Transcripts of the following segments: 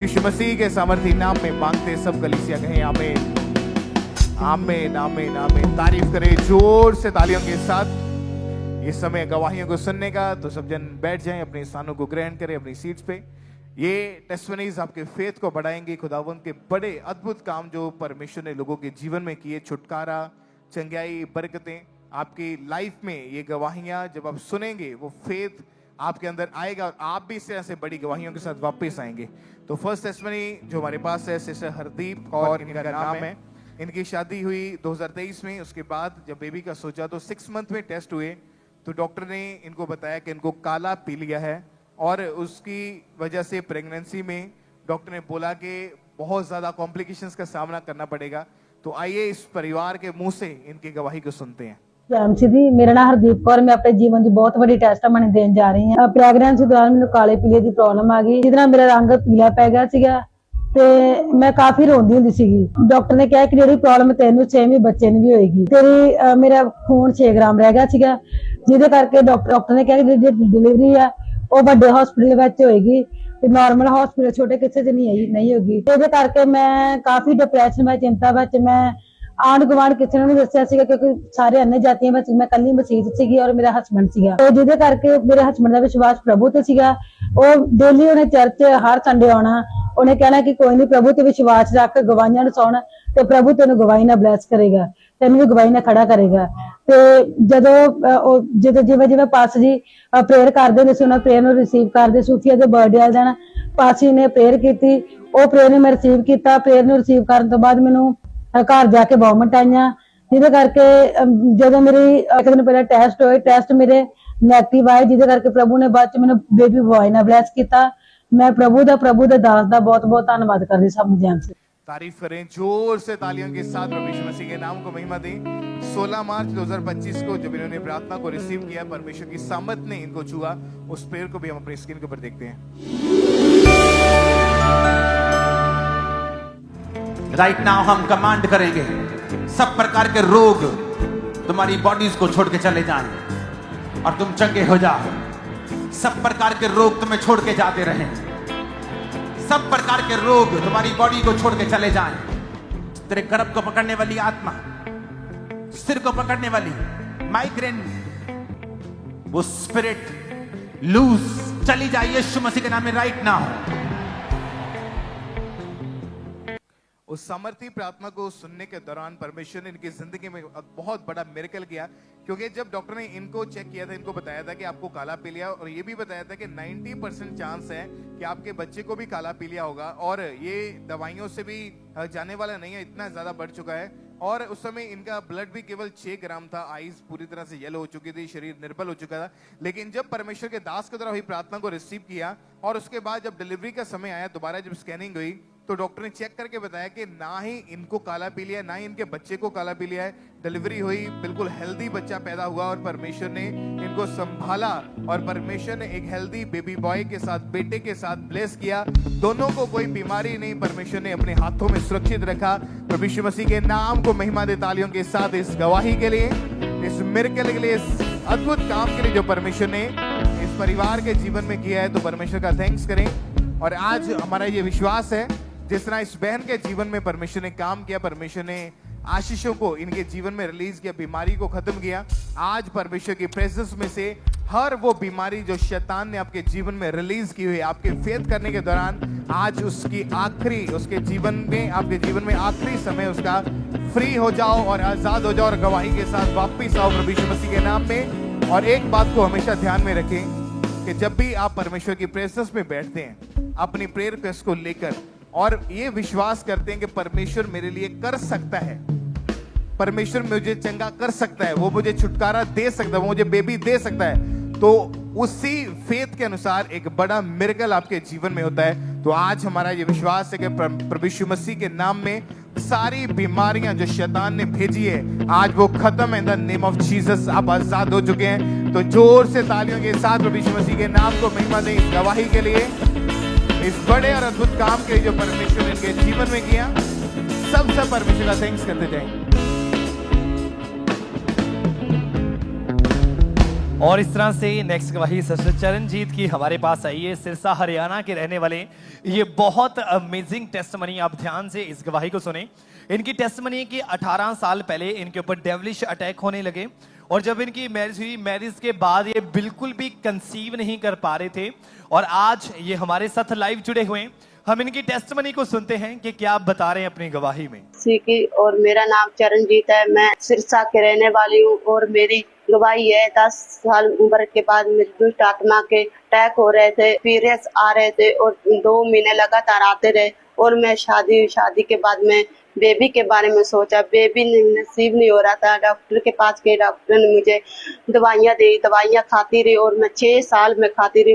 यीशु मसीह के सामर्थी नाम में मांगते सब कलीसिया कहें आमीन आमीन आमीन आमीन। तारीफ करें जोर से तालियों के साथ। ये समय गवाहियों को सुनने का, तो सब जन बैठ जाएं, अपने स्थानों को ग्रहण करें अपनी सीट्स पे। ये टेस्टिमनीज आपके फेथ को बढ़ाएंगे। खुदावंद के बड़े अद्भुत काम जो परमेश्वर ने लोगों के जीवन में किए, छुटकारा, चंगाई, बरकतें आपकी लाइफ में, ये गवाहियां जब आप सुनेंगे वो फेथ आपके अंदर आएगा और आप भी इस तरह से बड़ी गवाहियों के साथ वापस आएंगे। तो फर्स्ट टेस्टिमनी जो हमारे पास है, सिस्टर हरदीप और इनका नाम है। इनकी शादी हुई 2023 में। उसके बाद जब बेबी का सोचा तो 6 मंथ में टेस्ट हुए, तो डॉक्टर ने इनको बताया कि इनको काला पीलिया है और उसकी वजह से प्रेगनेंसी में डॉक्टर ने बोला कि बहुत ज़्यादा कॉम्प्लिकेशंस का सामना करना पड़ेगा। तो आइए इस परिवार के मुंह से इनकी गवाही को सुनते हैं। जी, मेरा नाम हरदीप कौर। मैं अपने जीवन की बहुत बड़ी टेस्टमनी देने जा रही हूँ। प्रेगनेंसी दौरान मैंने काले पीले की प्रॉब्लम आ गई, जिससे मेरा रंग पीला पै गया ਸੀਗਾ ਤੇ मैं काफी रोंदी ਹੁੰਦੀ ਸੀਗੀ। ਡਾਕਟਰ ਨੇ ਕਿਹਾ ਕਿ ਜਿਹੜੀ ਪ੍ਰੋਬਲਮ ਤੈਨੂੰ 6ਵੀਂ ਬੱਚੇ ਨੂੰ ਵੀ ਹੋਏਗੀ। ਤੇਰੀ ਮੇਰਾ ਖੂਨ 6 ਗ੍ਰਾਮ ਰਹਿ ਗਿਆ ਸੀਗਾ, ਜਿਹਦੇ ਕਰਕੇ ਡਾਕਟਰ ਨੇ ਕਿਹਾ ਕਿ ਜਿਹੜੀ ਡਿਲੀਵਰੀ ਆ ਉਹ ਵੱਡੇ ਹਸਪੀਟਲ ਵਿੱਚ ਹੋਏਗੀ ਤੇ ਨਾਰਮਲ ਹਸਪੀਟਲ ਛੋਟੇ ਕਿਸੇ 'ਚ ਨਹੀਂ ਹੋਗੀ। ਇਹਦੇ ਕਰਕੇ ਮੈਂ ਕਾਫੀ ਡਿਪਰੈਸ਼ਨ ਵਿੱਚ, ਚਿੰਤਾ ਵਿੱਚ, ਮੈਂ ਆਂਢ ਗੁਆਂਢ ਕਿਸੇ ਨੂੰ ਨਹੀਂ ਦੱਸਿਆ ਸੀਗਾ ਕਿਉਂਕਿ ਸਾਰੇ ਅੰਨੇ ਜਾਤੀਆਂ ਵਿੱਚ ਮੈਂ ਕੱਲੀ ਮਸੀਤ ਸੀਗੀ ਔਰ ਮੇਰਾ ਹਸਬੰਡ ਸੀਗਾ। ਤੇ ਜਿਹਦੇ ਕਰਕੇ ਮੇਰੇ ਹਸਬੰਡ ਦਾ ਵਿਸ਼ਵਾਸ ਪ੍ਰਭੂ ਤੇ ਸੀਗਾ। ਉਹ ਡੇਲੀ ਉਹਨੇ ਚਰਚ ਹਰ ਸੰਡੇ ਆਉਣਾ, ਉਹਨੇ ਕਹਿਣਾ ਕਿ ਕੋਈ ਨਹੀਂ, ਪ੍ਰਭੂ ਤੇ ਵਿਸ਼ਵਾਸ ਰੱਖ, ਗਵਾਹੀਆਂ ਨੂੰ ਸੁਣ ਤੇ ਪ੍ਰਭੂ ਤੈਨੂੰ ਗਵਾਹੀ ਨਾਲ ਬਲੈਸ ਕਰੇਗਾ, ਤੈਨੂੰ ਵੀ ਗਵਾਹੀ ਨਾਲ ਖੜਾ ਕਰੇਗਾ। ਤੇ ਜਦੋਂ ਜਿਵੇਂ ਪਾਸ ਜੀ ਪ੍ਰੇਅਰ ਕਰਦੇ ਨੇ ਸੀ, ਉਹਨਾਂ ਪ੍ਰੇਅਰ ਨੂੰ ਰਿਸੀਵ ਕਰਦੇ। ਸੂਫੀਆ ਦੇ ਬਰਥਡੇ ਵਾਲੇ ਦਿਨ ਪਾਸੀ ਨੇ ਪ੍ਰੇਅਰ ਕੀਤੀ, ਉਹ ਪ੍ਰੇਅਰ ਨੂੰ ਮੈਂ ਰਿਸੀਵ ਕੀਤਾ। ਪ੍ਰੇਅਰ ਨੂੰ ਰਿਸੀਵ ਕਰਨ ਤੋਂ ਬਾਅਦ ਮੈਨੂੰ घर जाके वॉमिट आईया, जिदे करके जो मेरी एक दिन पहले टेस्ट होए, टेस्ट मेरे नेगेटिव आए, जिदे करके प्रभु ने बाद च मैंने बेबी बॉय ने ब्लेस किया। मैं प्रभु दा दास दा बहुत बहुत धन्यवाद कर रही सब जन से। तारीफ करें जोर से तालियों के साथ। प्रभु यीशु मसीह के नाम को महिमा दें। 16 मार्च 2025 को जब इन्होंने प्रार्थना को रिसीव किया, परमेश्वर की सामर्थ ने इनको छुआ। उस प्रेयर को भी हम अपनी स्क्रीन के ऊपर देखते हैं। राइट नाउ हम कमांड करेंगे, सब प्रकार के रोग तुम्हारी बॉडीज को छोड़ के चले जाएं और तुम चंगे हो जाओ। सब प्रकार के रोग तुम्हें छोड़ के जाते रहें, सब प्रकार के रोग तुम्हारी बॉडी को छोड़ के चले जाएं। तेरे गर्भ को पकड़ने वाली आत्मा, सिर को पकड़ने वाली माइग्रेन, वो स्पिरिट लूज चली जाए यीशु मसीह के नाम में राइट नाउ। उस सामर्थी प्रार्थना को सुनने के दौरान परमेश्वर ने इनकी जिंदगी में बहुत बड़ा मिरेकल किया, क्योंकि जब डॉक्टर ने इनको चेक किया था, इनको बताया था कि आपको काला पीलिया, और ये भी बताया था कि 90% चांस है कि आपके बच्चे को भी काला पीलिया होगा, और ये दवाइयों से भी जाने वाला नहीं है, इतना ज्यादा बढ़ चुका है। और उस समय इनका ब्लड भी केवल 6 ग्राम था, आईज पूरी तरह से येलो हो चुकी थी, शरीर निर्बल हो चुका था। लेकिन जब परमेश्वर के दास की तरह हुई प्रार्थना को रिसीव किया, और उसके बाद जब डिलीवरी का समय आया, दोबारा जब स्कैनिंग हुई, तो डॉक्टर ने चेक करके बताया कि ना ही इनको काला पीलिया, ना ही इनके बच्चे को काला पीलिया है। डिलीवरी हुई, बिल्कुल हेल्दी बच्चा पैदा हुआ, और परमेश्वर ने इनको संभाला, और परमेश्वर ने एक हेल्दी बेबी बॉय के साथ, बेटे के साथ ब्लेस किया। दोनों को कोई बीमारी नहीं, परमेश्वर ने अपने हाथों में सुरक्षित रखा। प्रभु यीशु मसीह के नाम को महिमा दे तालियों के साथ इस गवाही के लिए, इस मिरेकल के लिए, इस अद्भुत काम के लिए जो परमेश्वर ने इस परिवार के जीवन में किया है। तो परमेश्वर का थैंक्स करें। और आज हमारा ये विश्वास है, जिस तरह इस बहन के जीवन में परमेश्वर ने काम किया, परमेश्वर ने आशीषों को इनके जीवन में रिलीज किया, बीमारी को खत्म किया। आज परमेश्वर की प्रेजेंस में से हर वो बीमारी जो शैतान ने आपके जीवन में रिलीज की हुई है, आपके फेथ करने के दौरान, आज उसकी आखिरी, उसके जीवन में, आपके जीवन में आखिरी समय उसका फ्री हो जाओ और आजाद हो जाओ, और गवाही के साथ वापिस आओ प्रभु यीशु मसीह के नाम में। और एक बात को हमेशा ध्यान में रखें कि जब भी आप परमेश्वर की प्रेजेंस में बैठते हैं, अपनी प्रेयर रिक्वेस्ट को लेकर, और ये विश्वास करते हैं कि परमेश्वर मेरे लिए कर सकता है, परमेश्वर मुझे चंगा कर सकता है, वो मुझे छुटकारा दे सकता है, वो मुझे बेबी दे सकता है, तो उसी फेथ के अनुसार एक बड़ा मिरेकल आपके जीवन में होता है। तो आज हमारा ये विश्वास है कि प्रभु यीशु मसीह के नाम में सारी बीमारियां जो शैतान ने भेजी है, आज वो खत्म है। In the name of Jesus आप आजाद हो चुके हैं। तो जोर से तालियों के साथ प्रभु यीशु मसीह के नाम को महिमा दें इस गवाही के लिए, इस बड़े और अद्भुत काम के जो परमेश्वर ने इनके जीवन में किया। सब परमेश्वर का थैंक्स करते जाएं। और इस तरह से नेक्स्ट गवाही सिस्टर चरणजीत की हमारे पास आई है, सिरसा हरियाणा के रहने वाले। ये बहुत अमेजिंग टेस्टमनी, आप ध्यान से इस गवाही को सुने। इनकी टेस्टमनी की 18 साल पहले इनके ऊपर डेविलिश अटैक होने लगे और जब इनकी मैरिज हुई, मैरिज के बाद ये बिल्कुल भी कंसीव नहीं कर पा रहे थे और आज ये हमारे साथ लाइव जुड़े हुए हैं। हम इनकी टेस्टमनी को सुनते हैं कि क्या आप बता रहे हैं अपनी गवाही में। सीखी और मेरा नाम चरणजीत है, मैं सिरसा के रहने वाली हूँ और मेरी गवाही है 10 साल उम्र के बाद मेरी दुष्ट आत्मा के अटैक हो रहे थे, पीरियड्स आ रहे थे और 2 महीने लगातार आते रहे और मैं शादी के बाद में बेबी के बारे में सोचा, बेबी नसीब नहीं हो रहा था। डॉक्टर के पास गए, डॉक्टर ने मुझे दवाइयाँ दी, दवाइयाँ खाती रही और मैं 6 साल में खाती रही,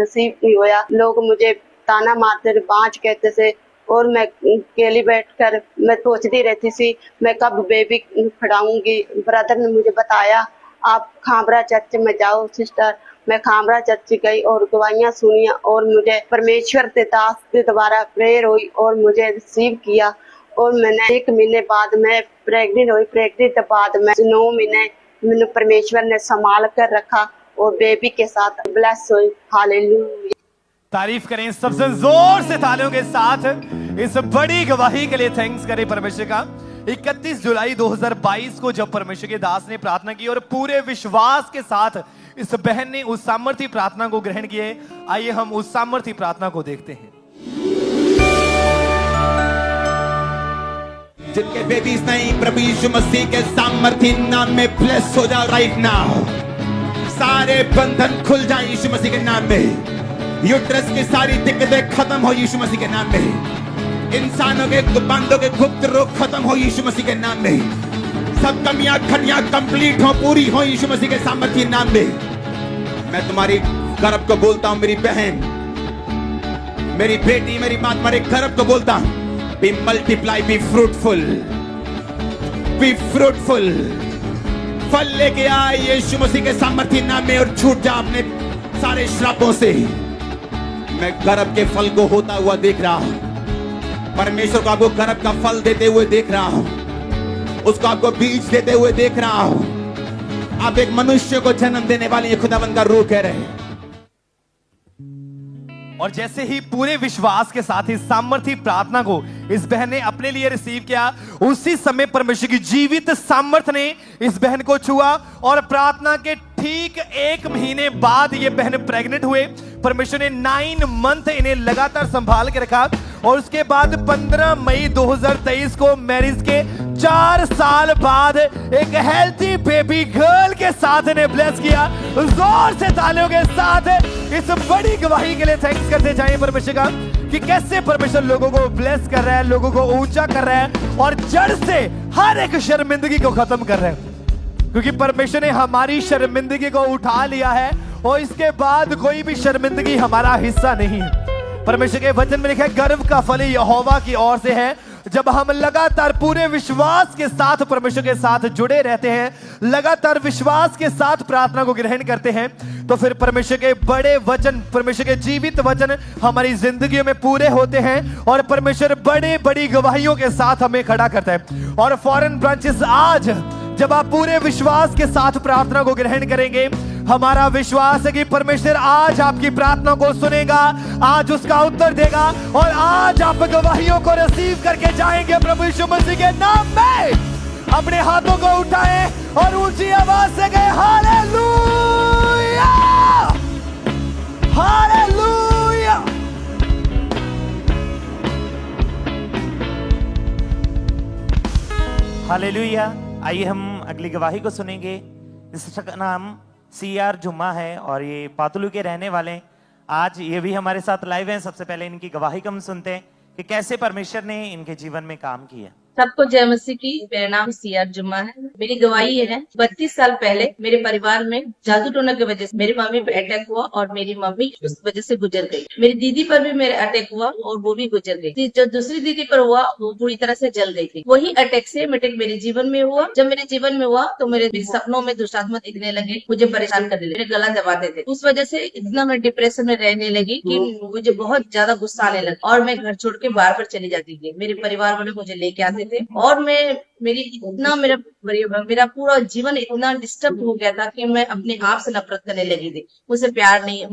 नसीब नहीं होया। लोग मुझे ताना मारते थे, बाँझ कहते थे और मैं अकेली बैठकर मैं सोचती रहती थी मैं कब बेबी खड़ाऊंगी। ब्रदर ने मुझे बताया आप खामरा चर्च में जाओ सिस्टर। मैं खामरा चर्च गई और गवाहियाँ सुनी और मुझे परमेश्वर के दास के द्वारा प्रेयर हुई और मुझे रिसीव किया और मैंने 1 महीने बाद मैं प्रेग्नेंट हुई। प्रेग्नेंट के बाद मैं 9 महीने मैंने परमेश्वर ने संभाल कर रखा और बेबी के साथ ब्लेस हुई। हालेलुया। तारीफ करें सबसे जोर से तालियों के साथ इस बड़ी गवाही के लिए। थैंक्स करें परमेश्वर का। 31 जुलाई 2022 को जब परमेश्वर के दास ने प्रार्थना की और पूरे विश्वास के साथ इस बहन ने उस सामर्थी प्रार्थना को ग्रहण किए। आइए हम उस सामर्थी प्रार्थना को देखते हैं। जिनके बेबीज नहीं, प्रभु यीशु मसीह के सामर्थी नाम में ब्लेस हो जाओ राइट नाउ। सारे बंधन खुल जाए यीशु मसीह के नाम में। यूट्रस की सारी दिक्कतें खत्म हो यीशु मसीह के नाम में। इंसानों के बंदों के गुप्त रोग खत्म हो यीशु मसीह के नाम में। सब कमियां खनियां कंप्लीट हो, पूरी हो यीशु मसीह के सामर्थी नाम में। मैं तुम्हारी गर्भ को बोलता हूं, मेरी बहन, मेरी बेटी, मेरी मां, तुम्हारे गर्भ को बोलता हूं, be multiply, be fruitful, be fruitful. फल लेके आए यीशु मसीह के सामर्थी नाम में और छूट जा अपने सारे श्रापों से। मैं गर्भ के फल को होता हुआ देख रहा हूं। परमेश्वर को आपको गर्भ का फल देते हुए देख रहा हूं, उसको आपको बीज देते हुए देख रहा हूं। आप एक मनुष्य को जन्म देने वाली ये खुदावंद का रूह कह रहे हैं। और जैसे ही पूरे विश्वास के साथ इस सामर्थी प्रार्थना को इस बहन ने अपने लिए रिसीव किया, उसी समय परमेश्वर की जीवित सामर्थ ने इस बहन को छुआ और प्रार्थना के ठीक 1 महीने बाद ये बहन प्रेग्नेंट हुए। परमेश्वर ने 9 मंथ इन्हें लगातार संभाल के रखा और उसके बाद 15 मई 2023 को मैरिज के 4 साल बाद एक हेल्थी बेबी गर्ल के साथ इन्हें ब्लेस किया। जोर से तालियों के साथ इस बड़ी गवाही के लिए थैंक्स करते जाएं परमेश्वर का कि कैसे परमेश्वर लोगों को ब्लेस कर रहा है, लोगों को ऊंचा कर रहा है और जड़ से हर एक शर्मिंदगी को खत्म कर रहा है। क्योंकि परमेश्वर ने हमारी शर्मिंदगी को उठा लिया है और इसके बाद कोई भी शर्मिंदगी हमारा हिस्सा नहीं है। परमेश्वर के वचन में लिखा है गर्भ का फल यहोवा की ओर से है। जब हम लगातार पूरे विश्वास के साथ परमेश्वर के साथ जुड़े रहते हैं, लगातार विश्वास के साथ प्रार्थना को ग्रहण करते हैं, तो फिर परमेश्वर के बड़े वचन, परमेश्वर के जीवित वचन हमारी जिंदगी में पूरे होते हैं और परमेश्वर बड़े बड़ी गवाहियों के साथ हमें खड़ा करता है। और फॉरेन ब्रांचेस आज जब आप पूरे विश्वास के साथ प्रार्थना को ग्रहण करेंगे, हमारा विश्वास है कि परमेश्वर आज आपकी प्रार्थना को सुनेगा, आज उसका उत्तर देगा और आज आप गवाहियों को रिसीव करके जाएंगे प्रभु यीशु मसीह के नाम में। अपने हाथों को उठाएं और ऊंची आवाज से कहें हालेलुया, हालेलुया। हालेलुया। आइए हम अगली गवाही को सुनेंगे। इसका नाम CR जुम्मा है और ये पातुलू के रहने वाले हैं। आज ये भी हमारे साथ लाइव हैं। सबसे पहले इनकी गवाही को हम सुनते हैं कि कैसे परमेश्वर ने इनके जीवन में काम किया। सबको जय मसीह की। मेरा नाम CR जुम्मा है। मेरी गवाही ये है, 32 साल पहले मेरे परिवार में जादू टोना की वजह से मेरी मम्मी पे अटैक हुआ और मेरी मम्मी उस वजह से गुजर गई। मेरी दीदी पर भी मेरे अटैक हुआ और वो भी गुजर गई। जो दूसरी दीदी पर हुआ वो पूरी तरह से जल गई थी। वही अटैक से अटैक मेरे जीवन में हुआ। जब मेरे जीवन में हुआ तो मेरे सपनों में दुष्ट आत्मा दिखने लगे, मुझे परेशान करने लगे, मेरे गला दबाते थे। उस वजह से इतना मैं डिप्रेशन में रहने लगी कि मुझे बहुत ज्यादा गुस्सा आने लगा और मैं घर छोड़ के बाहर पर चली जाती थी। मेरे परिवार वाले मुझे लेके आते चाहते थे। और मेरा पूरा जीवन इतना डिस्टर्ब हो गया था कि मैं अपने आप से नफरत करने लगी थी।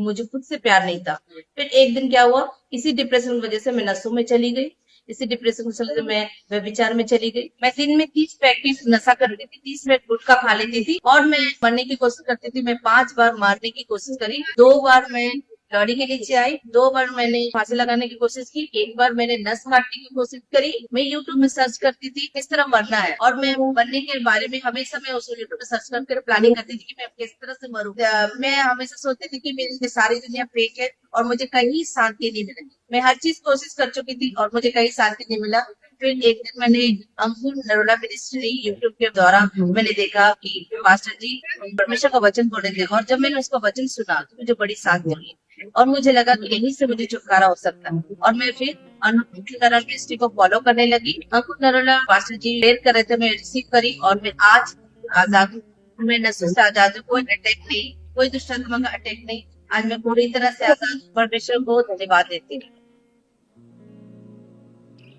मुझे खुद से प्यार नहीं था। फिर एक दिन क्या हुआ, इसी डिप्रेशन की वजह से मैं नशों में चली गई। इसी डिप्रेशन की वजह से मैं व्यभिचार में चली गई। मैं दिन में 30 पैकेट नशा कर रही थी, 30 मिनट गुटखा खा लेती थी और मैं मरने की कोशिश करती थी। मैं 5 बार मारने की कोशिश करी, 2 बार मैं गाड़ी के नीचे आई, 2 बार मैंने फांसी लगाने की कोशिश की, 1 बार मैंने नस काटने की कोशिश करी। मैं यूट्यूब में सर्च करती थी किस तरह मरना है और मैं मरने के बारे में हमेशा मैं उस यूट्यूब में सर्च करके प्लानिंग करती थी कि मैं किस तरह से मरूं। मैं हमेशा सोचती थी कि मेरी सारी दुनिया फेक है और मुझे कहीं शांति नहीं मिलेगी। मैं हर चीज कोशिश कर चुकी थी और मुझे कहीं शांति नहीं मिला। फिर एक दिन मैंने अंकुर नरोला मिनिस्ट्री यूट्यूब के द्वारा मैंने देखा कि पास्टर जी परमेश्वर का वचन बोल रहे थे और जब मैंने उसका वचन सुना तो मुझे बड़ी शांति मिली और मुझे लगा कि यहीं से मुझे छुटकारा हो सकता है। और मैं फिर अंकुर नरोला मिनिस्ट्री को फॉलो करने लगी। अंकुर नरोला पास्टर जी शेयर कर रहे थे, मैं रिसीव करी और मैं आज आजाद हूँ। मैं नशों से आजाद हूँ, कोई अटैक नहीं, कोई दुष्टात्मा का अटैक नहीं। आज मैं पूरी तरह से आजाद। परमेश्वर को धन्यवाद देती हूँ।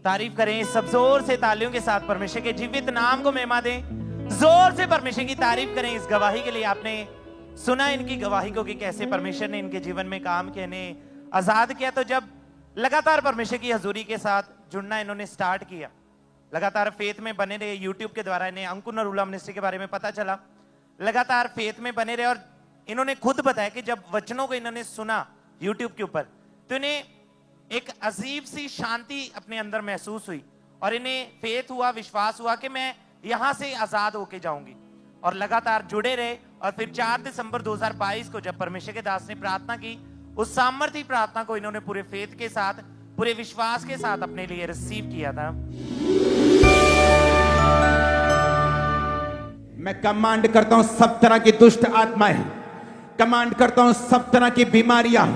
तारीफ करें सब जोर से, तालियों के साथ परमेश्वर के जीवित नाम को महिमा दें। जोर से परमेश्वर की तारीफ करें इस गवाही के लिए। आपने सुना इनकी गवाही को कि कैसे परमेश्वर ने इनके जीवन में काम किया, इन्हें आजाद किया। तो जब लगातार परमेश्वर की हजूरी के साथ जुड़ना इन्होंने स्टार्ट किया, लगातार फेथ में बने रहे। यूट्यूब के द्वारा इन्हें अंकुर नरोला मिनिस्ट्री के बारे में पता चला, लगातार फेथ में बने रहे। और इन्होंने खुद बताया कि जब वचनों को इन्होंने सुना यूट्यूब के ऊपर तो इन्हें एक अजीब सी शांति अपने अंदर महसूस हुई और इन्हें फेथ हुआ, विश्वास हुआ कि मैं यहां से आजाद होके जाऊंगी। और लगातार जुड़े रहे। और फिर 4 दिसंबर 2022 को जब परमेश्वर के दास ने प्रार्थना की, उस सामर्थी प्रार्थना को इन्होंने पूरे फेथ के साथ, पूरे विश्वास के साथ अपने लिए रिसीव किया था। मैं कमांड करता हूं सब तरह की दुष्ट आत्माएं, कमांड करता हूं सब तरह की बीमारियां,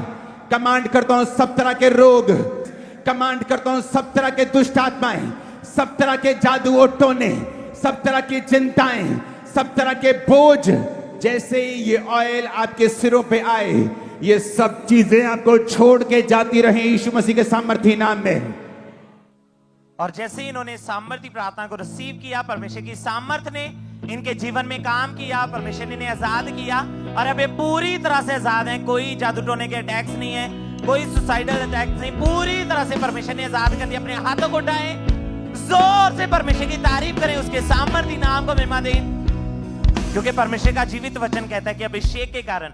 कमांड करता हूं सब तरह के रोग, कमांड करता हूं सब तरह के दुष्ट आत्माएं, सब तरह के जादू और टोने, सब तरह की चिंताएं, सब तरह के बोझ, जैसे ही ये ऑयल आपके सिरों पे आए, ये सब चीजें आपको छोड़ के जाती रहे यीशु मसीह के सामर्थी नाम में। और जैसे ही इन्होंने सामर्थी प्रार्थना को रिसीव किया, परमेश्वर की सामर्थ ने इनके जीवन में काम किया, परमेश्वर ने इन्हें आजाद किया और अब ये पूरी तरह से आजाद हैं। कोई जादू टोने के अटैक्स नहीं है, कोई सुसाइडल अटैक्स नहीं, पूरी तरह से परमेश्वर ने आजाद कर दिया। अपने हाथों को उठाएं, जोर से परमेश्वर की तारीफ करें, उसके सामर्थी नाम को महिमा दें। क्योंकि परमेश्वर का जीवित वचन कहता है कि अभिषेक के कारण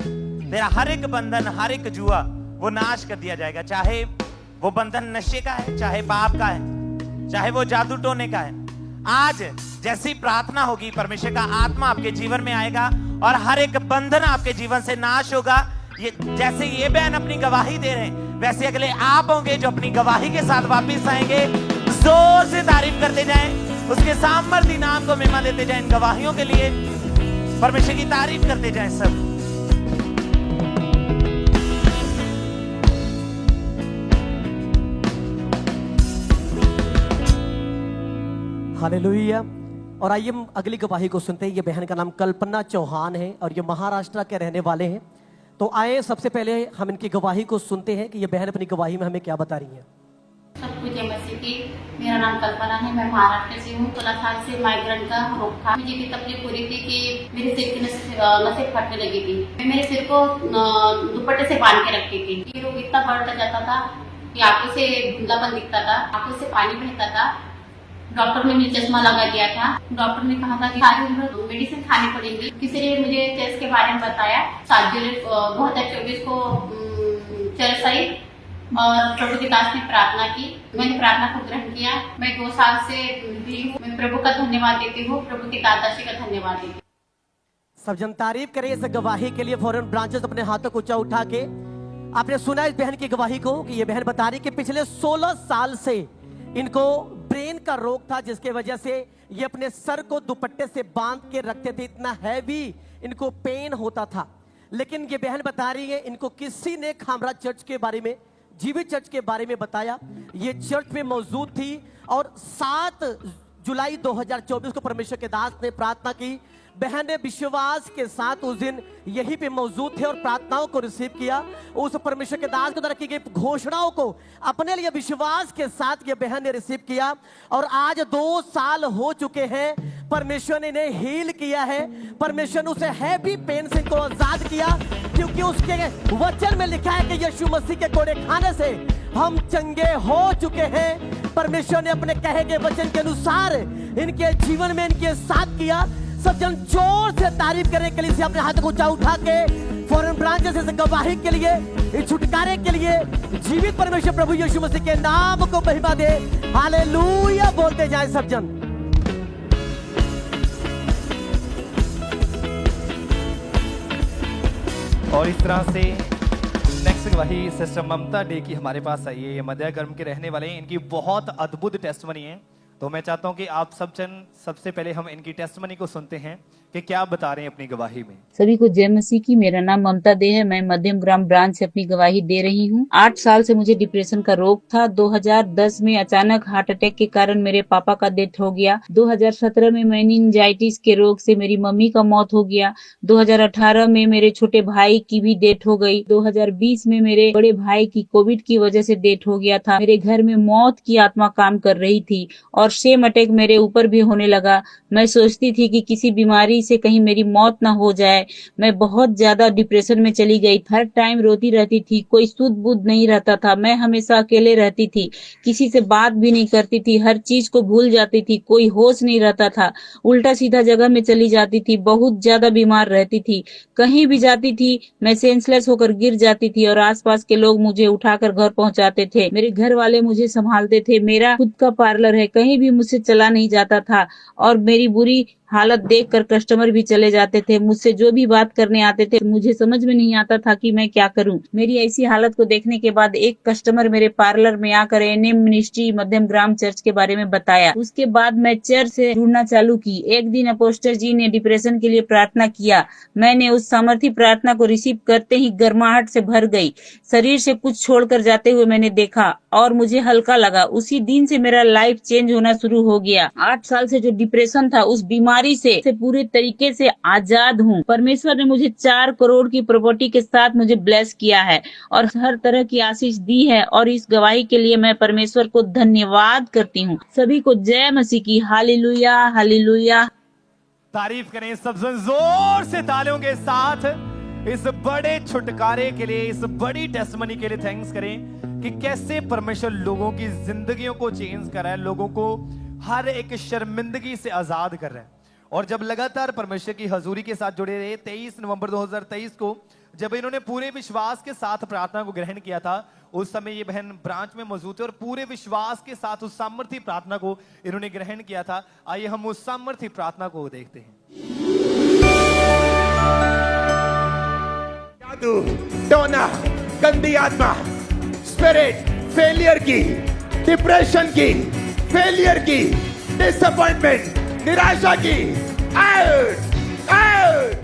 तेरा हर एक बंधन, हर एक जुआ वो नाश कर दिया जाएगा। चाहे वो बंधन नशे का है, चाहे पाप का है, चाहे वो जादू टोने का है। आज जैसी प्रार्थना होगी, परमेश्वर का आत्मा आपके जीवन में आएगा और हर एक बंधन आपके जीवन से नाश होगा। ये जैसे ये बहन अपनी गवाही दे रहे हैं, वैसे अगले आप होंगे जो अपनी गवाही के साथ वापस आएंगे। जोर से तारीफ करते जाएं, उसके सामर्थी नाम को महिमा देते जाएं। इन गवाहियों के लिए परमेश्वर की तारीफ करते जाएं सब। हालेलुया। और आइए हम अगली गवाही को सुनते हैं। ये बहन का नाम कल्पना चौहान है और ये महाराष्ट्र के रहने वाले हैं। तो आए सबसे पहले हम इनकी गवाही को सुनते हैं कि ये बहन अपनी गवाही में हमें क्या बता रही है। सब कुछ मसीह की। मेरा नाम कल्पना है, मैं महाराष्ट्र से हूँ। 16 साल से माइग्रेन का रोग था। मुझे की तकलीफ हो रही थी कि मेरे सिर की नसें फटने लगी थी। मैं मेरे सिर को दुपट्टे से बांध के रखती थी। ये रोग इतना बढ़ता जाता था कि आंखों से धुंधलापन दिखता था, आंखों से पानी बहता था। डॉक्टर ने मुझे चश्मा लगा दिया था। डॉक्टर ने कहा था कि सारी उम्र मेडिसिन खानी पड़ेगी। किसी ने मुझे टेस्ट के बारे में बताया। 7 जुलाई 2024 को चर्च आई और प्रभु के दास ने प्रार्थना की। मैंने प्रार्थना को ग्रहण किया। मैं 2 साल से भी हूँ। मैं प्रभु का धन्यवाद देती हूँ, प्रभु की दाताश्री का धन्यवाद देती हूँ। सब जन तारीफ करें इस गवाही के लिए। फॉरेन ब्रांचेस अपने हाथों को ऊंचा उठा के। आपने सुना इस बहन की गवाही को कि ये बहन बता रही कि पिछले 16 साल से इनको ब्रेन का रोग था, जिसके वजह से ये अपने सर को दुपट्टे से बांध के रखते थे। इतना हैवी इनको पेन होता था। लेकिन ये बहन बता रही है इनको किसी ने खामरा चर्च के बारे में, जीवित चर्च के बारे में बताया। ये चर्च में मौजूद थी और 7 जुलाई 2024 को परमेश्वर के दास ने प्रार्थना की। बहन ने विश्वास के साथ उस दिन यहीं पे मौजूद थे और प्रार्थनाओं को रिसीव किया। उस परमेश्वर के दास के द्वारा की गई घोषणाओं को अपने लिए विश्वास के साथ ये बहन ने रिसीव किया और आज 2 साल हो चुके हैं। परमेश्वर ने इन्हें हील किया है। परमेश्वर ने उसे हैवी पेन से इनको आजाद किया, क्योंकि उसके वचन में लिखा है कि यीशु मसीह के कोड़े खाने से हम चंगे हो चुके हैं। परमेश्वर ने अपने कहे गए वचन के अनुसार इनके जीवन में इनके साथ किया। सब जन जोर से तारीफ करने के लिए अपने हाथ को ऊंचा उठा के फॉरेन ब्रांचेस से गवाही के लिए, इस छुटकारे के लिए जीवित परमेश्वर प्रभु यीशु मसीह के नाम को महिमा दे। हालेलुया बोलते जाए सब जन। और इस तरह से नेक्स्ट गवाही सिस्टर ममता डे की हमारे पास आई है। ये मध्य गर्म के रहने वाले हैं। इनकी बहुत अद्भुत टेस्टमनी है, तो मैं चाहता हूं कि आप सब जन सबसे पहले हम इनकी टेस्टमनी को सुनते हैं कि क्या बता रहे हैं अपनी गवाही में। सभी को जय मसीह की। मेरा नाम ममता दे है। मैं मध्यम ग्राम ब्रांच से अपनी गवाही दे रही हूँ। 8 साल से मुझे डिप्रेशन का रोग था। 2010 में अचानक हार्ट अटैक के कारण मेरे पापा का डेथ हो गया। 2017 में मेनिंजाइटिस के रोग से मेरी मम्मी का मौत हो गया। 2018 में मेरे छोटे भाई की भी डेथ हो गई। 2020 में मेरे बड़े भाई की कोविड की वजह से डेथ हो गया था। मेरे घर में मौत की आत्मा काम कर रही थी और सेम अटैक मेरे ऊपर भी होने लगा। मैं सोचती थी कि किसी बीमारी से कहीं मेरी मौत ना हो जाए। मैं बहुत ज्यादा डिप्रेशन में चली गई। हर टाइम रोती रहती थी। कोई सुध बुध नहीं रहता था। मैं हमेशा अकेले रहती थी, किसी से बात भी नहीं करती थी, हर चीज को भूल जाती थी, कोई होश नहीं रहता था, उल्टा सीधा जगह में चली जाती थी, बहुत ज्यादा बीमार रहती थी। कहीं भी जाती थी मैं सेंसलेस होकर गिर जाती थी और आसपास के लोग मुझे उठाकर घर पहुंचाते थे। मेरे घर वाले मुझे संभालते थे। मेरा खुद का पार्लर है, कहीं भी मुझसे चला नहीं जाता था और मेरी बुरी हालत देखकर कस्टमर भी चले जाते थे। मुझसे जो भी बात करने आते थे मुझे समझ में नहीं आता था कि मैं क्या करूं। मेरी ऐसी हालत को देखने के बाद एक कस्टमर मेरे पार्लर में आकर एनएम मिनिस्ट्री मध्यम ग्राम चर्च के बारे में बताया। उसके बाद मैं चर्च से जुड़ना चालू की। एक दिन अपोस्टर जी ने डिप्रेशन के लिए प्रार्थना किया। मैंने उस सामर्थी प्रार्थना को रिसीव करते ही गर्माहट से भर गई। शरीर से कुछ छोड़कर जाते हुए मैंने देखा और मुझे हल्का लगा। उसी दिन से मेरा लाइफ चेंज होना शुरू हो गया। 8 साल से जो डिप्रेशन था उस बीमारी से पूरे तरीके से आजाद हूँ। परमेश्वर ने मुझे 4 करोड़ की प्रॉपर्टी के साथ मुझे ब्लेस किया है और हर तरह की आशीष दी है और इस गवाही के लिए मैं परमेश्वर को धन्यवाद करती हूँ। सभी को जय मसीह की। Hallelujah hallelujah. तारीफ करें सब जन जोर से तालियों के साथ इस बड़े छुटकारे के लिए, इस बड़ी टेस्टमनी के लिए थैंक्स करें कि कैसे परमेश्वर लोगों की जिंदगियों को चेंज कर रहा है, लोगों को हर एक शर्मिंदगी से आजाद कर रहा है। और जब लगातार परमेश्वर की हजूरी के साथ जुड़े रहे, 23 नवंबर 2023 को जब इन्होंने पूरे विश्वास के साथ प्रार्थना को ग्रहण किया था, उस समय ये बहन ब्रांच में मौजूद थे और पूरे विश्वास के साथ उस सामर्थी प्रार्थना को इन्होंने ग्रहण किया था। आइए हम उस सामर्थी प्रार्थना को देखते हैं। जादू, टोना, गंदी आत्मा, स्पिरिट, फेलियर की, डिप्रेशन की, फेलियर की, डिसअपॉइंटमेंट, निराशा की, आउट आउट।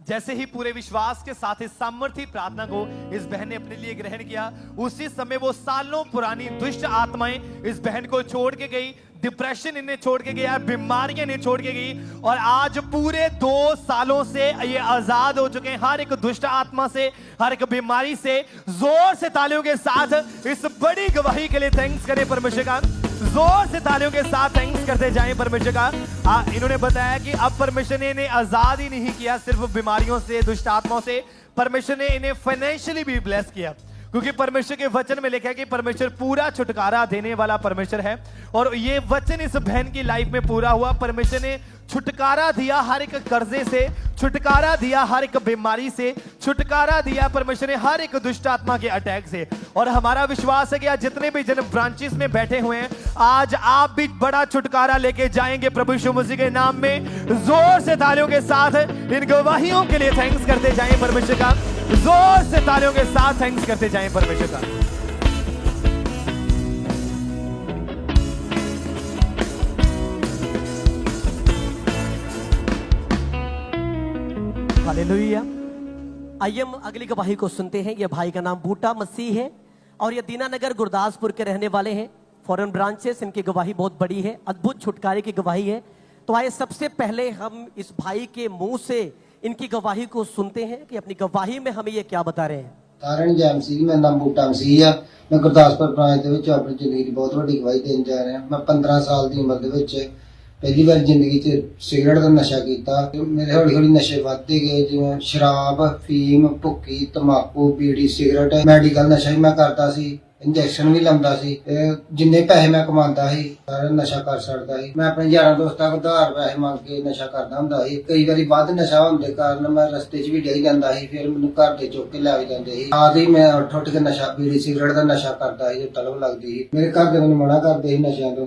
जैसे ही पूरे विश्वास के साथ इस सामर्थी प्रार्थना को इस बहन ने अपने लिए ग्रहण किया, उसी समय वो सालों पुरानी दुष्ट आत्माएं इस बहन को छोड़ के गई। डिप्रेशन इन्हें छोड़ के गया, बीमारियां इन्हें छोड़ के गई और आज पूरे 2 सालों से ये आजाद हो चुके हैं हर एक दुष्ट आत्मा से, हर एक बीमारी से। जोर से तालियों के साथ इस बड़ी गवाही के लिए थैंक्स करें परमेश्वर का। जोर से तालियों के साथ थैंक्स करते जाएं परमेश्वर का। इन्होंने बताया कि अब परमेश्वर ने इन्हें आजाद ही नहीं किया सिर्फ बीमारियों से, दुष्ट आत्माओं से, परमेश्वर ने इन्हें फाइनेंशियली भी ब्लेस किया, क्योंकि परमेश्वर के वचन में लिखा है कि परमेश्वर पूरा छुटकारा देने वाला परमेश्वर है। और ये वचन इस बहन की लाइफ में पूरा हुआ। परमेश्वर ने छुटकारा दिया हर एक कर्जे से, छुटकारा दिया हर एक बीमारी से, छुटकारा दिया परमेश्वर ने हर एक दुष्ट आत्मा के अटैक से। और हमारा विश्वास है कि आज जितने भी जन ब्रांचेस में बैठे हुए हैं, आज आप भी बड़ा छुटकारा लेके जाएंगे प्रभु यीशु मसीह के नाम में। जोर से तालियों के साथ इन गवाहियों के लिए थैंक्स करते जाएं परमेश्वर का। जोर से तालियों के साथ थैंक्स करते जाएं परमेश्वर का। हालेलुया। आइए हम अगली गवाही को सुनते हैं। यह भाई का नाम बूटा मसीह है और ये दीनानगर गुरदासपुर के रहने वाले हैं। फॉरेन ब्रांचेस, इनकी गवाही बहुत बड़ी है, अद्भुत छुटकारे की गवाही है। तो आइए सबसे पहले हम इस भाई के मुंह से इनकी गवाही को सुनते हैं कि अपनी गवाही में हमें ये क्या बता रहे हैं। ਸਾਰਿਆਂ ਜੈਮ ਸੀ। ਮੇਰਾ ਨਾਮ ਬੂਟਾ ਮਸੀਹ ਆ। ਮੈਂ ਗੁਰਦਾਸਪੁਰ ਬ੍ਰਾਂਚ ਦੇ ਵਿੱਚ ਆਪਣੀ ਜ਼ਿੰਦਗੀ ਦੀ ਬਹੁਤ ਵੱਡੀ ਗਵਾਹੀ ਦੇਣ ਜਾ ਰਿਹਾ। ਮੈਂ 15 ਸਾਲ ਦੀ ਉਮਰ ਦੇ ਵਿੱਚ ਪਹਿਲੀ ਵਾਰ ਜ਼ਿੰਦਗੀ 'ਚ ਸਿਗਰਟ ਦਾ ਨਸ਼ਾ ਕੀਤਾ। ਮੇਰੇ ਹੌਲੀ ਹੌਲੀ ਨਸ਼ੇ ਵੱਧਦੇ ਗਏ, ਜਿਵੇਂ ਸ਼ਰਾਬ, ਫੀਮ, ਭੁੱਕੀ, ਤੰਬਾਕੂ, ਬੀੜੀ, ਸਿਗਰਟ, ਮੈਡੀਕਲ ਨਸ਼ਾ ਵੀ ਮੈਂ ਕਰਦਾ ਸੀ, ਇੰਜੈਕਸ਼ਨ ਵੀ ਲਾਉਂਦਾ ਸੀ। ਜਿੰਨੇ ਪੈਸੇ ਮੈਂ ਕਮਾਉਂਦਾ ਸੀ ਸਾਰਾ ਨਸ਼ਾ ਕਰ ਛੱਡਦਾ ਸੀ। ਮੈਂ ਆਪਣੇ ਯਾਰਾਂ ਦੋਸਤਾਂ ਕੋਲ ਉਧਾਰ ਪੈਸੇ ਮੰਗ ਕੇ ਨਸ਼ਾ ਕਰਦਾ ਹੁੰਦਾ ਸੀ। ਕਈ ਵਾਰੀ ਵੱਧ ਨਸ਼ਾ ਹੋਣ ਦੇ ਕਾਰਨ ਮੈਂ ਰਸਤੇ 'ਚ ਵੀ ਡਿੱਗ ਜਾਂਦਾ ਸੀ, ਫਿਰ ਮੈਨੂੰ ਘਰ ਦੇ ਚੁੱਕ ਕੇ ਲੈ ਜਾਂਦੇ ਸੀ। ਆਦ ਹੀ ਮੈਂ ਉੱਠ ਕੇ ਨਸ਼ਾ, ਬੀੜੀ ਸਿਗਰਟ ਦਾ ਨਸ਼ਾ ਕਰਦਾ ਸੀ, ਤਲਬ ਲੱਗਦੀ ਸੀ। ਮੇਰੇ ਘਰ ਦੇ ਮੈਨੂੰ ਮਨਾ ਕਰਦੇ ਸੀ ਨਸ਼ਿਆਂ ਤੋਂ।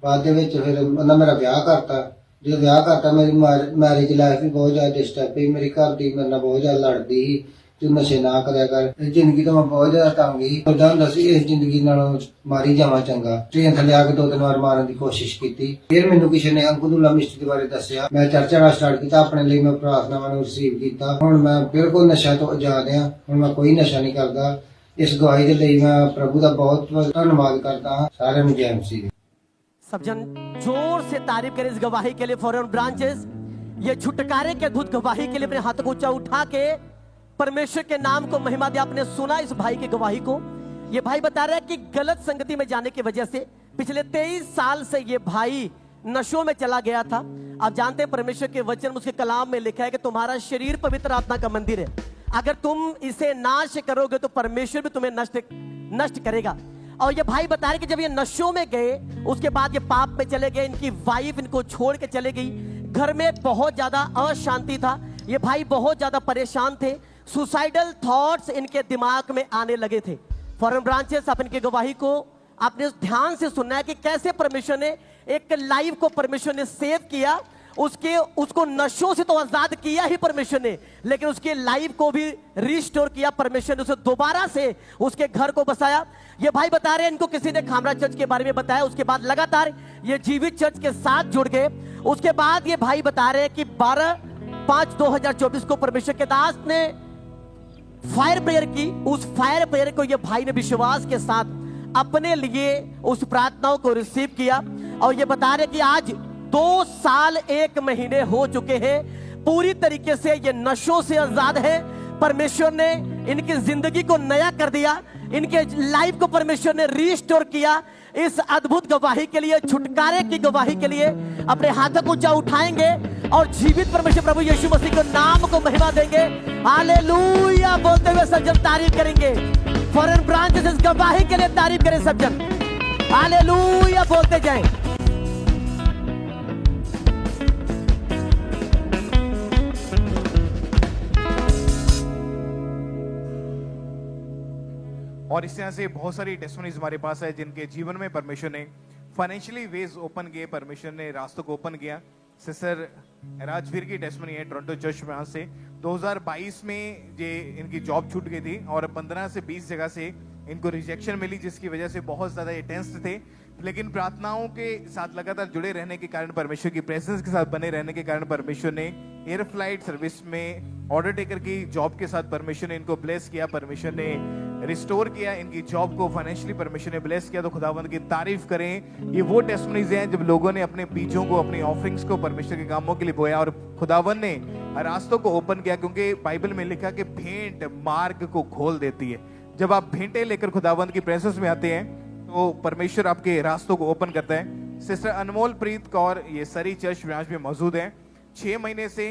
ਬਾਅਦ ਦੇ ਵਿੱਚ ਫਿਰ ਉਹਨਾਂ ਮੇਰਾ ਵਿਆਹ ਕਰਤਾ। ਜਦੋਂ ਵਿਆਹ ਕਰਤਾ ਮੇਰੀ ਮੈਰਿਜ ਲਾਈਫ ਵੀ ਬਹੁਤ ਜ਼ਿਆਦਾ ਡਿਸਟਰਬ ਹੋਈ। ਮੇਰੀ ਘਰ ਦੀ ਮੇਰੇ ਨਾਲ ਬਹੁਤ ਜ਼ਿਆਦਾ ਲੜਦੀ ਸੀ, ਤੂੰ ਨਸ਼ੇ ਨਾ ਕਰਿਆ ਕਰ। ਇਸ ਜ਼ਿੰਦਗੀ ਤੋਂ ਮੈਂ ਬਹੁਤ ਜ਼ਿਆਦਾ ਤੰਗ ਸੀ। ਉਹਦਾ ਹੁੰਦਾ ਸੀ ਇਸ ਜ਼ਿੰਦਗੀ ਨਾਲੋਂ ਮਾਰੀ ਜਾਵਾਂ ਚੰਗਾ। ਟ੍ਰੇਨ ਥੱਲੇ ਆ ਕੇ 2-3 ਵਾਰ ਮਾਰਨ ਦੀ ਕੋਸ਼ਿਸ਼ ਕੀਤੀ। ਫਿਰ ਮੈਨੂੰ ਕਿਸੇ ਨੇ ਅੰਕੁਦੁੱਲਾ ਮਿਸਟਰੀ ਦੇ ਬਾਰੇ ਦੱਸਿਆ। ਮੈਂ ਚਰਚਾ ਨਾਲ ਸਟਾਰਟ ਕੀਤਾ, ਆਪਣੇ ਲਈ ਮੈਂ ਪ੍ਰਾਰਥਨਾਵਾਂ ਨੂੰ ਰਿਸੀਵ ਕੀਤਾ। ਹੁਣ ਮੈਂ ਬਿਲਕੁਲ ਨਸ਼ਾ ਤੋਂ ਆਜ਼ਾਦ ਹਾਂ। ਹੁਣ ਮੈਂ ਕੋਈ ਨਸ਼ਾ ਨਹੀਂ ਕਰਦਾ। ਇਸ ਗਵਾਹੀ ਦੇ ਲਈ ਮੈਂ ਪ੍ਰਭੂ ਦਾ ਬਹੁਤ ਬਹੁਤ ਧੰਨਵਾਦ ਕਰਦਾ ਹਾਂ। ਸਾਰਿਆਂ ਨੂੰ ਜੈ ਮਸੀਹ। सब जन जोर से तारीफ करें इस गवाही के लिए। फॉरेन ब्रांचेस ये छुटकारे के अद्भुत गवाही के लिए अपने हाथ को ऊंचा उठा के परमेश्वर के नाम को महिमा दे। आपने सुना इस भाई की गवाही को। ये भाई बता रहा है कि गलत संगति में जाने की वजह से पिछले 23 साल से ये भाई नशों में चला गया था। आप जानते हैं परमेश्वर के वचन में, उसके कलाम में लिखा है कि तुम्हारा शरीर पवित्र आत्मा का मंदिर है। अगर तुम इसे नाश करोगे तो परमेश्वर भी तुम्हें नष्ट करेगा। और ये भाई बता रहे कि जब ये नशों में गए उसके बाद ये पाप में चले गए। इनकी वाइफ इनको छोड़ के चले गई। घर में बहुत ज्यादा अशांति था। ये भाई बहुत ज्यादा परेशान थे। सुसाइडल थॉट्स इनके दिमाग में आने लगे थे। फॉरेन ब्रांचेस, आप इनकी गवाही को आपने ध्यान से सुनना है कि कैसे परमेश्वर ने एक लाइफ को परमेश्वर ने सेव किया। उसको नशों से तो आजाद किया ही परमेश्वर ने, लेकिन उसके लाइफ को भी रिस्टोर किया परमेश्वर ने। उसे दोबारा से उसके घर को बसाया। ये भाई बता रहे हैं इनको किसी ने खामरा चर्च के बारे में बताया। उसके बाद लगातार ये जीवित चर्च के साथ जुड़ गए। उसके बाद ये भाई बता रहे हैं कि 12/5/2024 को परमेश्वर के दास ने फायर प्रेयर की। उस फायर प्रेयर को ये भाई ने विश्वास के साथ अपने लिए उस प्रार्थनाओं को रिसीव किया। और ये बता रहे कि आज 2 साल 1 महीने हो चुके हैं। पूरी तरीके से ये नशों से आजाद है। परमेश्वर ने इनकी जिंदगी को नया कर दिया। इनके लाइफ को परमेश्वर ने रिस्टोर किया। इस अद्भुत गवाही के लिए, छुटकारे की गवाही के लिए अपने हाथों को ऊंचा उठाएंगे और जीवित परमेश्वर प्रभु यीशु मसीह के नाम को महिमा देंगे। हालेलुया बोलते हुए सब जन तारीफ करेंगे। फॉरेन ब्रांचेस इस गवाही के लिए तारीफ करें सब जन। हालेलुया बोलते जाएं। और इस तरह से बहुत सारी टेस्टिमनीज हमारे पास है जिनके जीवन में परमेश्वर ने फाइनेंशियली वेज ओपन किए, परमेश्वर ने रास्तों को ओपन किया। सिस्टर राजवीर की टेस्टिमनी है टोरंटो चर्च ब्रांच से। 2022 में ये इनकी जॉब छूट गई थी और 15 से 20 जगह से इनको रिजेक्शन मिली, जिसकी वजह से बहुत ज्यादा ये टेंस थे। लेकिन प्रार्थनाओं के साथ लगातार जुड़े रहने के कारण, परमेश्वर की प्रेजेंस के साथ बने रहने के कारण परमेश्वर ने एयर फ्लाइट सर्विस में ऑर्डर टेकर की जॉब के साथ परमेश्वर ने इनको ब्लेस किया। परमेश्वर ने रिस्टोर किया इनकी जॉब को, फाइनेंशियली परमेश्वर ने ब्लेस किया। तो खुदावंद की तारीफ करें। ये वो टेस्टिमनीज हैं जब लोगों ने अपने बीजों को, अपनी ऑफरिंग्स को परमेश्वर के कामों के लिए बोया और खुदावंद ने रास्तों को ओपन किया। क्योंकि बाइबल में लिखा कि भेंट मार्ग को खोल देती है। जब आप भेंटे लेकर खुदावंद की प्रेजेंस में आते हैं तो परमेश्वर आपके रास्तों को ओपन करता है। सिस्टर अनमोल प्रीत कौर ये सरी चर्च ब्रांच में मौजूद हैं। 6 महीने से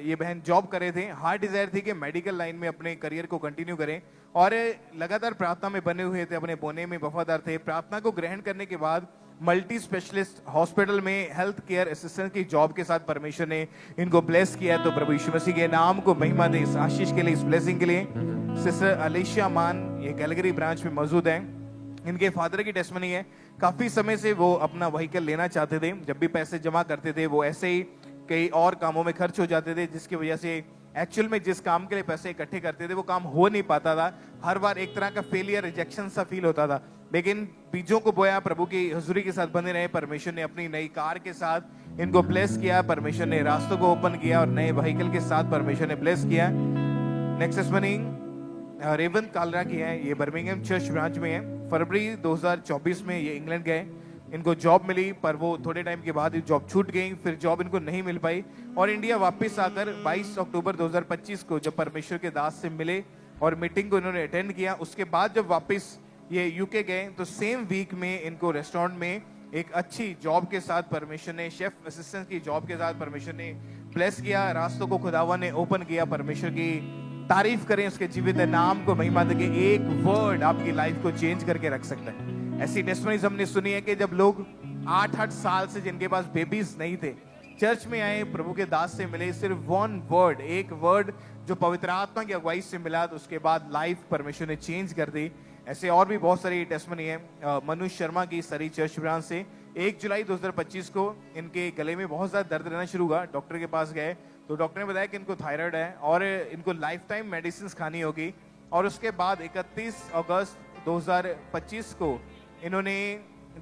ये बहन जॉब कर रहे थे। हार्ट डिजायर थी कि मेडिकल लाइन में अपने करियर को कंटिन्यू करें और लगातार प्रार्थना में बने हुए थे, अपने बोने में वफादार थे। प्रार्थना को ग्रहण करने के बाद मल्टी स्पेशलिस्ट हॉस्पिटल में हेल्थ केयर असिस्टेंट की जॉब के साथ परमेश्वर ने इनको ब्लेस किया। तो प्रभु यीशु मसीह के नाम को महिमा दे इस आशीष के लिए, इस ब्लेसिंग के लिए। सिस्टर अलीशिया मान ये कैलगरी ब्रांच में मौजूद हैं। इनके फादर की टेस्टिमनी है। काफी समय से वो अपना व्हीकल लेना चाहते थे। जब भी पैसे जमा करते थे वो ऐसे ही कई और कामों में खर्च हो जाते थे, जिसकी वजह से एक्चुअल में जिस काम के लिए पैसे इकट्ठे करते थे वो काम हो नहीं पाता था। हर बार एक तरह का फेलियर, रिजेक्शन सा फील होता था। लेकिन बीजों को बोया, प्रभु की हुजूरी के साथ बने रहे। परमेश्वर ने अपनी नई कार के साथ इनको ब्लेस किया। परमेश्वर ने रास्तों को ओपन किया और नए व्हीकल के साथ परमेश्वर ने ब्लेस किया। नेक्स्ट टेस्टिमनी रेवन कालरा की है। ये बर्मिंघम चर्च ब्रांच में है। फरवरी 2024 में ये इंग्लैंड गए। इनको जॉब मिली पर वो थोड़े टाइम के बाद ही जॉब छूट गई, फिर जॉब इनको नहीं मिल पाई और इंडिया वापस आकर 22 अक्टूबर 2025 को जब परमेश्वर के दास से मिले और मीटिंग को इन्होंने अटेंड किया, उसके बाद जब वापस ये यूके गए तो सेम वीक में इनको रेस्टोरेंट में एक अच्छी जॉब के साथ परमेश्वर ने, शेफ असिस्टेंट की जॉब के साथ परमेश्वर ने ब्लेस किया। रास्तों को खुदावा ने ओपन किया। परमेश्वर की तारीफ करें, उसके जीवित नाम को महिमा देके। एक वर्ड आपकी लाइफ को चेंज करके रख सकता है। ऐसी टेस्टिमनीज हमने सुनी है कि जब लोग 8-8 साल से जिनके पास बेबीज नहीं थे चर्च में आए, प्रभु के दास से मिले, सिर्फ वन वर्ड, एक वर्ड जो पवित्र आत्मा की अगुवाई से मिला, तो उसके बाद लाइफ परमेश्वर ने चेंज कर दी। ऐसे और भी बहुत सारी टेस्टिमनी है। मनु शर्मा की सरी चर्च ब्रांच से 1 जुलाई 2025 को इनके गले में बहुत ज्यादा दर्द रहना शुरू हुआ। डॉक्टर के पास गए तो डॉक्टर ने बताया कि इनको थायराइड है और इनको लाइफ टाइम मेडिसिन खानी होगी। और उसके बाद 31 अगस्त 2025 को इन्होंने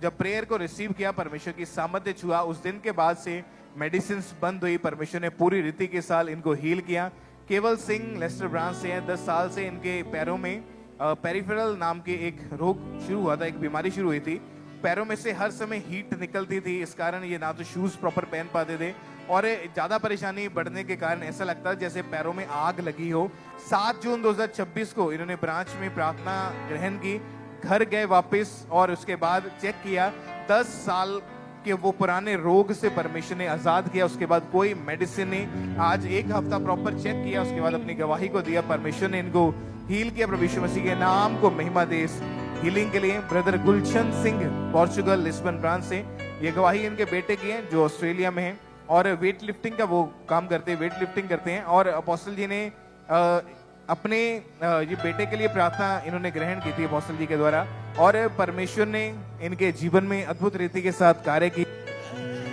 जब प्रेयर को रिसीव किया, परमेश्वर की सामर्थ्य छुआ, उस दिन के बाद से मेडिसिन बंद हुई। परमेश्वर ने पूरी रीति के साथ इनको हील किया। केवल सिंह लेस्टर ब्रांच से है। 10 साल से इनके पैरों में पेरिफेरल नाम के एक रोग शुरू हुआ था, एक बीमारी शुरू हुई थी। पैरों में से हर समय हीट निकलती थी, इस कारण ये ना तो शूज प्रॉपर पहन पाते थे और ज्यादा परेशानी बढ़ने के कारण ऐसा लगता है जैसे पैरों में आग लगी हो। 7 जून 2026 को इन्होंने ब्रांच में प्रार्थना ग्रहण की, घर गए वापस और उसके बाद चेक किया, 10 साल के वो पुराने रोग से परमेश्वर ने आजाद किया। उसके बाद कोई मेडिसिन नहीं। आज 1 हफ्ता प्रॉपर चेक किया, उसके बाद अपनी गवाही को दिया। परमेश्वर ने इनको हील किया। प्रभु यीशु मसीह के नाम को महिमा दे। इस हीलिंग के लिए ब्रदर गुलशन सिंह पोर्चुगल लिस्बन ब्रांच से ये गवाही इनके बेटे की है जो ऑस्ट्रेलिया में है और वेट लिफ्टिंग का वो काम करते हैं, वेट लिफ्टिंग करते हैं। और अपोस्टल जी ने अपने ये बेटे के लिए प्रार्थना इन्होंने ग्रहण की थी अपोस्टल जी के द्वारा और परमेश्वर ने इनके जीवन में अद्भुत रीति के साथ कार्य की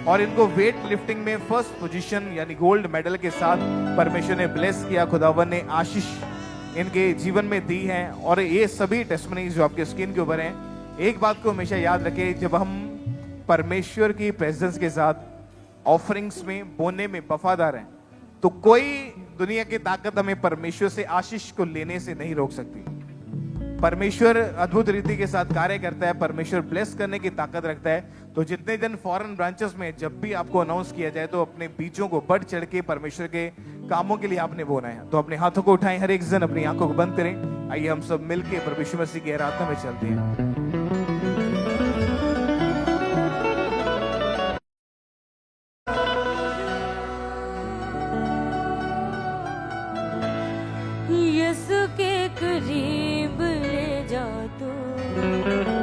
और इनको वेट लिफ्टिंग में फर्स्ट पोजीशन यानी गोल्ड मेडल के साथ परमेश्वर ने ब्लेस किया। खुदावन ने आशीष इनके जीवन में दी है और ये सभी टेस्टिमनीज जो आपके स्क्रीन के ऊपर हैं, एक बात को हमेशा याद रखें, जब हम परमेश्वर की प्रेजेंस के साथ ऑफरिंग्स में बोने में वफादार हैं तो कोई दुनिया की ताकत हमें परमेश्वर से आशीष को लेने से नहीं रोक सकती। परमेश्वर अद्भुत रीति के साथ कार्य करता है, परमेश्वर ब्लेस करने की ताकत रखता है। तो जितने जन फॉरेन ब्रांचेस में जब भी आपको अनाउंस किया जाए तो अपने बीजों को बढ़ चढ़ के परमेश्वर के कामों के लिए आपने बोना है। तो अपने हाथों को उठाएं, हर एक जन अपनी आंखों को बंद करें। आइए हम सब मिलकर प्रभु यीशु मसीह की आराधना में चलते हैं। यीशु के करीब ले जा तू।